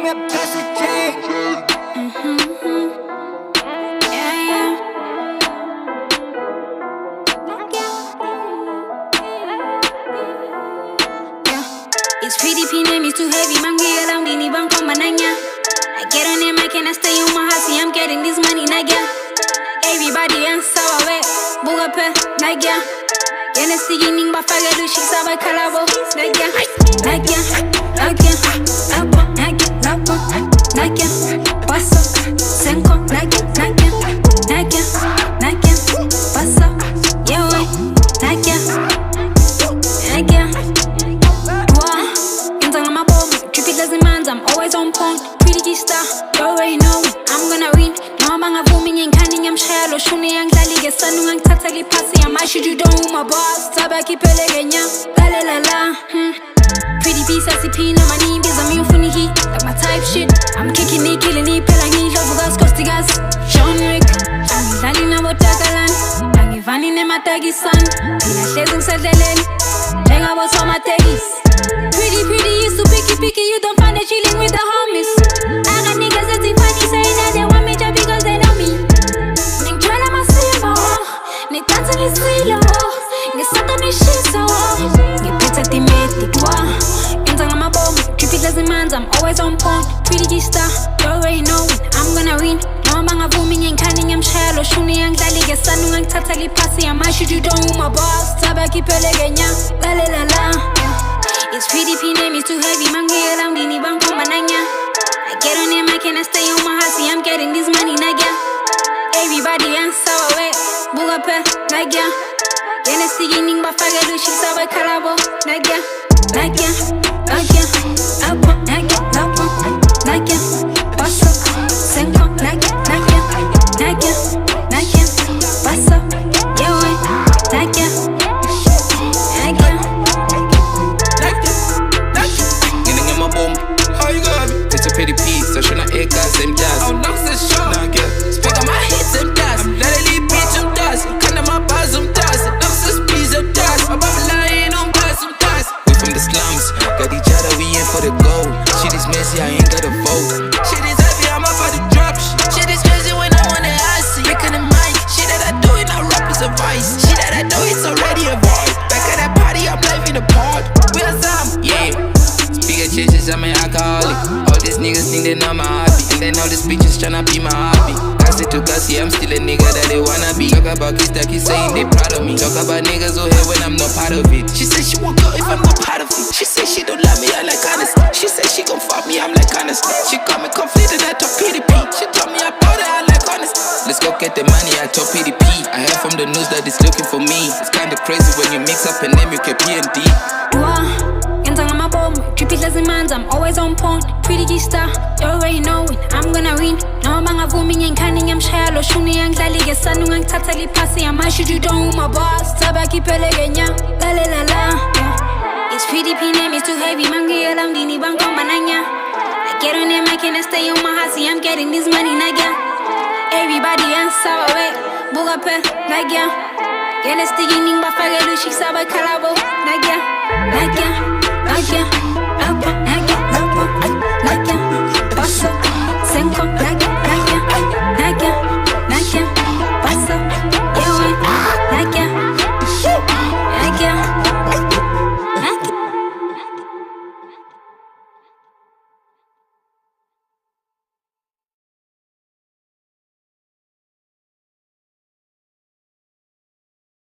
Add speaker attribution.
Speaker 1: me pass the change.
Speaker 2: It's PDP name is too heavy, mangi around dini bang kong mananya. I get on him, I cannot stay on my house, I'm getting this money, naga. Everybody answer away, buga pe, naga. Yene singing ba faga do shik sabai kalabo, naga, naga, naga, naga, naga, naga, paso, senko, naga, naga, naga, naga, paso, yeah way, naga, naga. I'm always on point, pretty G star, you already know it, I'm gonna win. No banga booming and canning, I'm shallow, shuni and lali, get sanu and tatali passy, I'm should you don't my boss, tabaki peleganya, la la la, Pretty P, sassy P, no my name is a new funny heat, like my type shit, I'm kicking it, killing it, pelangi, love gas, costigas, Sean Rick, I'm lali na botagalan, I'm givani ne matagi son, I'm a shazing sadelen, Jenga was for my tegis. Pretty, you so picky, you don't find it chilling with the homies. I got niggas that's funny saying that they want me just because they know me. Ning tryna my simba, ni tata ni silo, ni sata ni shiso, ni pizza timeti kwa. Intanga my bomb, trippy doesn't mind, I'm always on point. Pretty G star, you already know it, I'm gonna win. No banga booming and canning, I'm shallow, shuni and lali, get sanu and tatali passy, I'm should you don't my boss, tabaki peleganya, la la la la. It's PDP name is too heavy, mangi around dini bang kong mananya. I get on him, I cannot stay on my house, I'm getting this money, naga. Everybody answer away, buga pe, naga. Yene singing ba faga do shik sabai kalabo, naga, naga, naga, naga, naga, naga, naga, paso, senko, naga, naga, naga, naga, paso, yeah way, naga, naga.
Speaker 3: How you got me? It's a pretty piece, so should I egg guys, same jazz. Oh, no, it's a show. Nah, girl. Speak on my hits, same jazz. I'm literally bitch, I'm dust. Kinda my bars, I'm dust. No, it's a piece of dust. I'm lying on bars, I'm dust. We from the slums, got each other, we in for the gold. Shit is messy, I ain't got a vote. Shit is heavy, I'm up for the drop. Shit is crazy when I want it, I see. Back in the mic, shit that I do, it now rap is a vice. Shit that I do, it's already a vibe. Back at that party, I'm live in the pod. We are some, yeah. Bigger changes, I'm an alcoholic. All these niggas think they know my hobby, and then all these bitches tryna be my hobby. Gassy to gassy, I'm still a nigga that they wanna be. Talk about kids that keep saying they proud of me. Talk about niggas who hate when I'm not part of it. She said she won't go if I'm not part of it. She said she don't love me, I like honesty. She said she gon' fuck me, I'm like honesty. She call me confident, I talk PDP. She told me about it, I like honesty. Let's go get the money, I talk PDP. I heard from the news that it's looking for me. It's kinda crazy when you mix up an MUKP and D.
Speaker 2: My bomb, trippy doesn't mind, I'm always on point. Pretty G star, you already know it, I'm gonna win. No banga booming and canning, I'm shallow, shuni and lali, get sanu and tatali passy, I'm should you don't my boss, tabaki peleganya, la la la la. It's PDP name is too heavy, mangi around dini bang kong mananya. I get on him, I cannot stay on my house, I'm getting this money, naga. Everybody answer away, buga pe, naga. Yene singing ba faga do shik sabai kalabo, naga, naga.